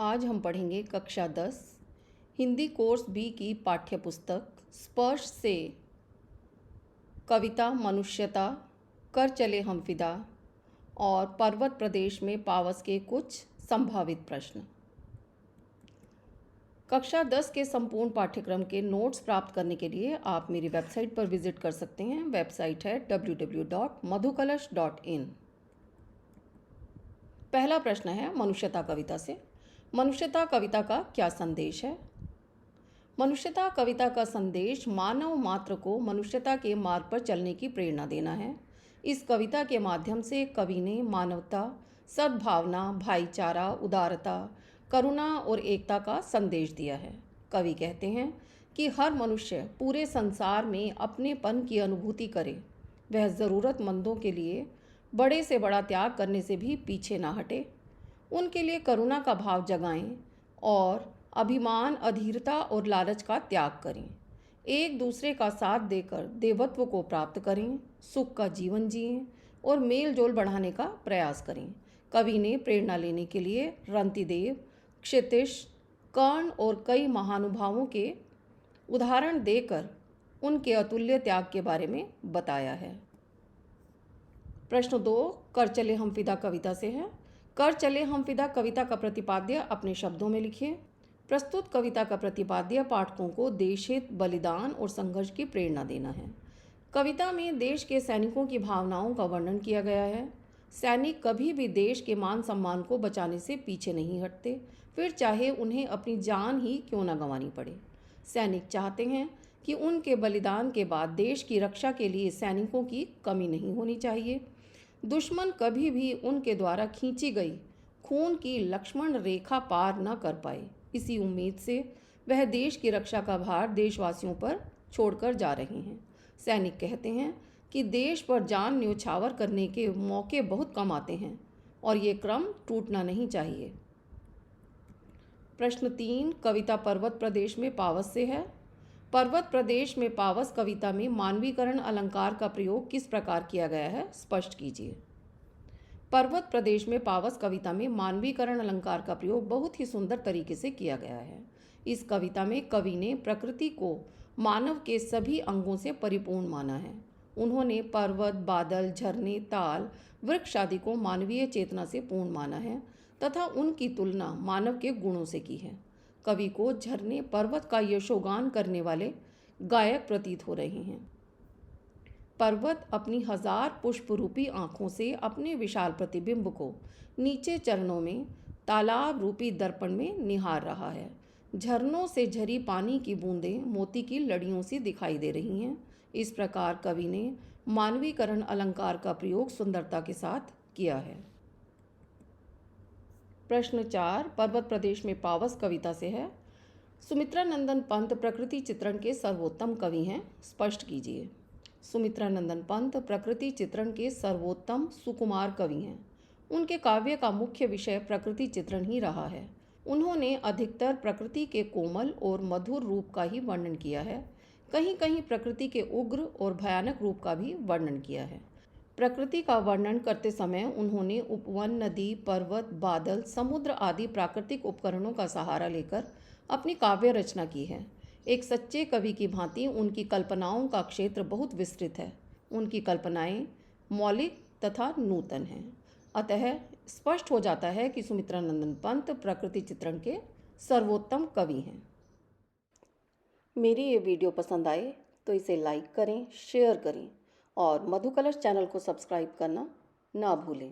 आज हम पढ़ेंगे कक्षा 10 हिंदी कोर्स बी की पाठ्य पुस्तक स्पर्श से कविता मनुष्यता, कर चले हम फिदा और पर्वत प्रदेश में पावस के कुछ संभावित प्रश्न। कक्षा 10 के संपूर्ण पाठ्यक्रम के नोट्स प्राप्त करने के लिए आप मेरी वेबसाइट पर विजिट कर सकते हैं। वेबसाइट है www.madhukalash.in। पहला प्रश्न है मनुष्यता कविता से। मनुष्यता कविता का क्या संदेश है? मनुष्यता कविता का संदेश मानव मात्र को मनुष्यता के मार्ग पर चलने की प्रेरणा देना है। इस कविता के माध्यम से कवि ने मानवता, सद्भावना, भाईचारा, उदारता, करुणा और एकता का संदेश दिया है। कवि कहते हैं कि हर मनुष्य पूरे संसार में अपनेपन की अनुभूति करे, वह ज़रूरतमंदों के लिए बड़े से बड़ा त्याग करने से भी पीछे ना हटे, उनके लिए करुणा का भाव जगाएं और अभिमान, अधीरता और लालच का त्याग करें। एक दूसरे का साथ देकर देवत्व को प्राप्त करें, सुख का जीवन जिएं और मेल जोल बढ़ाने का प्रयास करें। कवि ने प्रेरणा लेने के लिए रंतिदेव, क्षितिज, कर्ण और कई महानुभावों के उदाहरण देकर उनके अतुल्य त्याग के बारे में बताया है। प्रश्न 2 कर चले हम फिदा कविता से है। कर चले हम फिदा कविता का प्रतिपाद्य अपने शब्दों में लिखिए। प्रस्तुत कविता का प्रतिपाद्य पाठकों को देश हित, बलिदान और संघर्ष की प्रेरणा देना है। कविता में देश के सैनिकों की भावनाओं का वर्णन किया गया है। सैनिक कभी भी देश के मान सम्मान को बचाने से पीछे नहीं हटते, फिर चाहे उन्हें अपनी जान ही क्यों न गंवानी पड़े। सैनिक चाहते हैं कि उनके बलिदान के बाद देश की रक्षा के लिए सैनिकों की कमी नहीं होनी चाहिए। दुश्मन कभी भी उनके द्वारा खींची गई खून की लक्ष्मण रेखा पार न कर पाए। इसी उम्मीद से वह देश की रक्षा का भार देशवासियों पर छोड़कर जा रहे हैं। सैनिक कहते हैं कि देश पर जान न्यौछावर करने के मौके बहुत कम आते हैं और ये क्रम टूटना नहीं चाहिए। प्रश्न 3 कविता पर्वत प्रदेश में पावस से है। पर्वत प्रदेश में पावस कविता में मानवीकरण अलंकार का प्रयोग किस प्रकार किया गया है, स्पष्ट कीजिए। पर्वत प्रदेश में पावस कविता में मानवीकरण अलंकार का प्रयोग बहुत ही सुंदर तरीके से किया गया है। इस कविता में कवि ने प्रकृति को मानव के सभी अंगों से परिपूर्ण माना है। उन्होंने पर्वत, बादल, झरने, ताल, वृक्ष आदि को मानवीय चेतना से पूर्ण माना है तथा उनकी तुलना मानव के गुणों से की है। कवि को झरने, पर्वत का यशोगान करने वाले गायक प्रतीत हो रहे हैं। पर्वत अपनी 1000 पुष्प रूपी आँखों से अपने विशाल प्रतिबिंब को नीचे चरणों में तालाब रूपी दर्पण में निहार रहा है। झरनों से झरी पानी की बूंदें मोती की लड़ियों सी दिखाई दे रही हैं। इस प्रकार कवि ने मानवीकरण अलंकार का प्रयोग सुंदरता के साथ किया है। प्रश्न 4 पर्वत प्रदेश में पावस कविता से है। सुमित्रा नंदन पंत प्रकृति चित्रण के सर्वोत्तम कवि हैं, स्पष्ट कीजिए। सुमित्रा नंदन पंत प्रकृति चित्रण के सर्वोत्तम सुकुमार कवि हैं। उनके काव्य का मुख्य विषय प्रकृति चित्रण ही रहा है। उन्होंने अधिकतर प्रकृति के कोमल और मधुर रूप का ही वर्णन किया है। कहीं कहीं प्रकृति के उग्र और भयानक रूप का भी वर्णन किया है। प्रकृति का वर्णन करते समय उन्होंने उपवन, नदी, पर्वत, बादल, समुद्र आदि प्राकृतिक उपकरणों का सहारा लेकर अपनी काव्य रचना की है। एक सच्चे कवि की भांति उनकी कल्पनाओं का क्षेत्र बहुत विस्तृत है। उनकी कल्पनाएं मौलिक तथा नूतन हैं। अतः स्पष्ट हो जाता है कि सुमित्रा नंदन पंत प्रकृति चित्रण के सर्वोत्तम कवि हैं। मेरी ये वीडियो पसंद आए तो इसे लाइक करें, शेयर करें और मधुकलश चैनल को सब्सक्राइब करना ना भूलें।